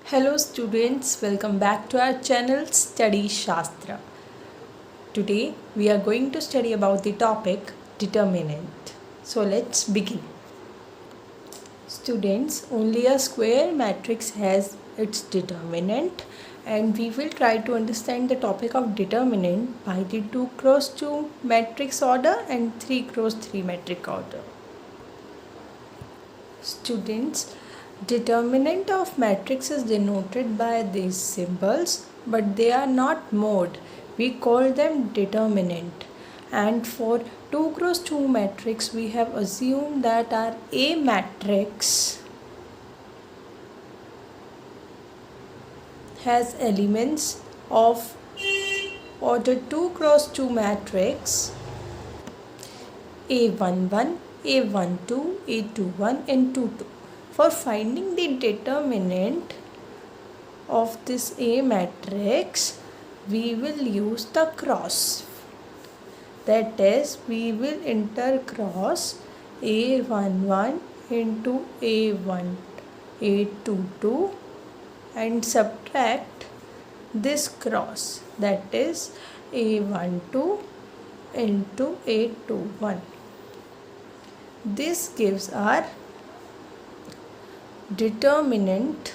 Hello students, welcome back to our channel Study Shastra. Today we are going to study about the topic determinant. So let's begin. Students, only a square matrix has its determinant and we will try to understand the topic of determinant by the 2 cross 2 matrix order and 3 cross 3 matrix order. Students, determinant of matrix is denoted by these symbols, but they are not mode. We call them determinant. And for 2 cross 2 matrix, we have assumed that our A matrix has elements of order 2 cross 2 matrix A11, A12, A21 and 22. For finding the determinant of this A matrix, we will use the cross. That is, we will intercross A11 into A22 and subtract this cross, that is A12 into A21. This gives our determinant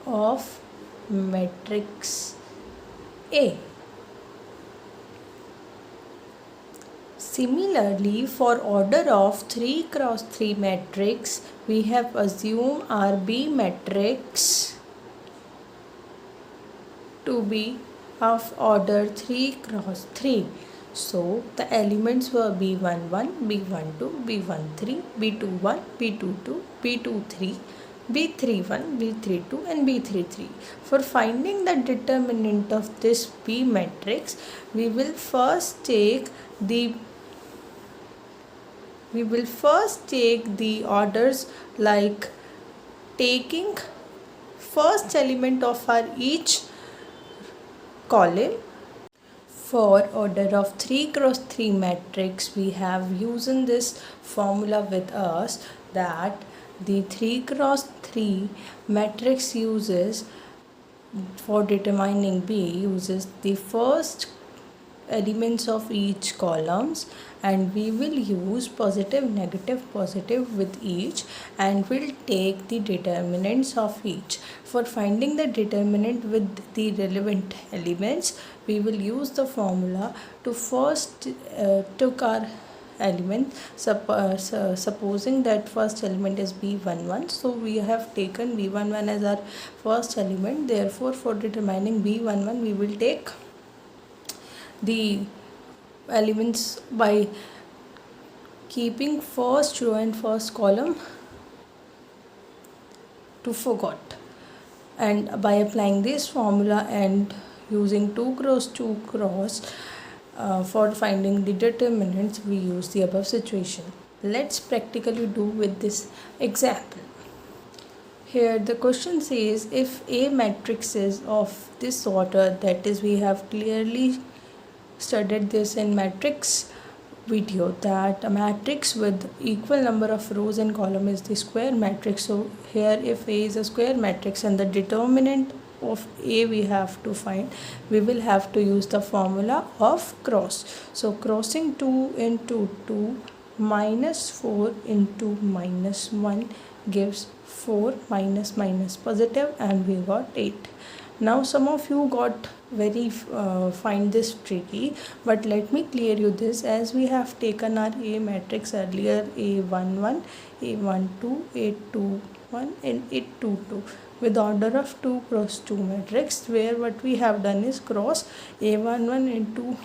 of matrix A. Similarly, for order of 3 cross 3 matrix, we have assumed our B matrix to be of order 3 cross 3. So, the elements were B11, B12, B13, B21, B22, B23, B31, B32 and B33. For finding the determinant of this B matrix, we will first take the orders like taking first element of our each column. For order of 3 cross 3 matrix, we have using this formula with us that the 3 cross 3 matrix uses, for determining B, uses the first elements of each columns, and we will use positive, negative, positive with each, and we'll take the determinants of each. For finding the determinant with the relevant elements, we will use the formula to first took our element, supposing that first element is B11, so we have taken B11 as our first element. Therefore, for determining B11, we will take the elements by keeping first row and first column to forgot, and by applying this formula and using 2 cross 2 cross for finding the determinants, we use the above situation. Let's practically do with this example. Here the question says, if A matrix is of this order, that is, we have clearly studied this in matrix video, that a matrix with equal number of rows and column is the square matrix. So here, if A is a square matrix and the determinant of A we have to find, we will have to use the formula of cross. So crossing 2 into 2 minus 4 into minus 1 gives 4 minus minus positive, and we got 8. Now some of you got find this tricky, but let me clear you this. As we have taken our A matrix earlier, A11, A12, A21 and A22 with order of 2 cross 2 matrix, where what we have done is cross A11 into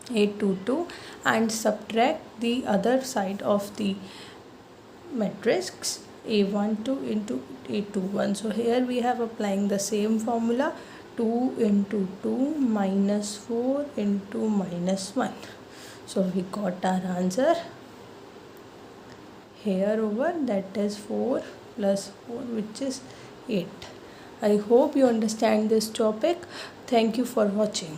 A22 and subtract the other side of the matrix A12 into A21. So here we have applying the same formula, 2 into 2 minus 4 into minus 1. So we got our answer here over, that is 4 plus 4, which is 8. I hope you understand this topic. Thank you for watching.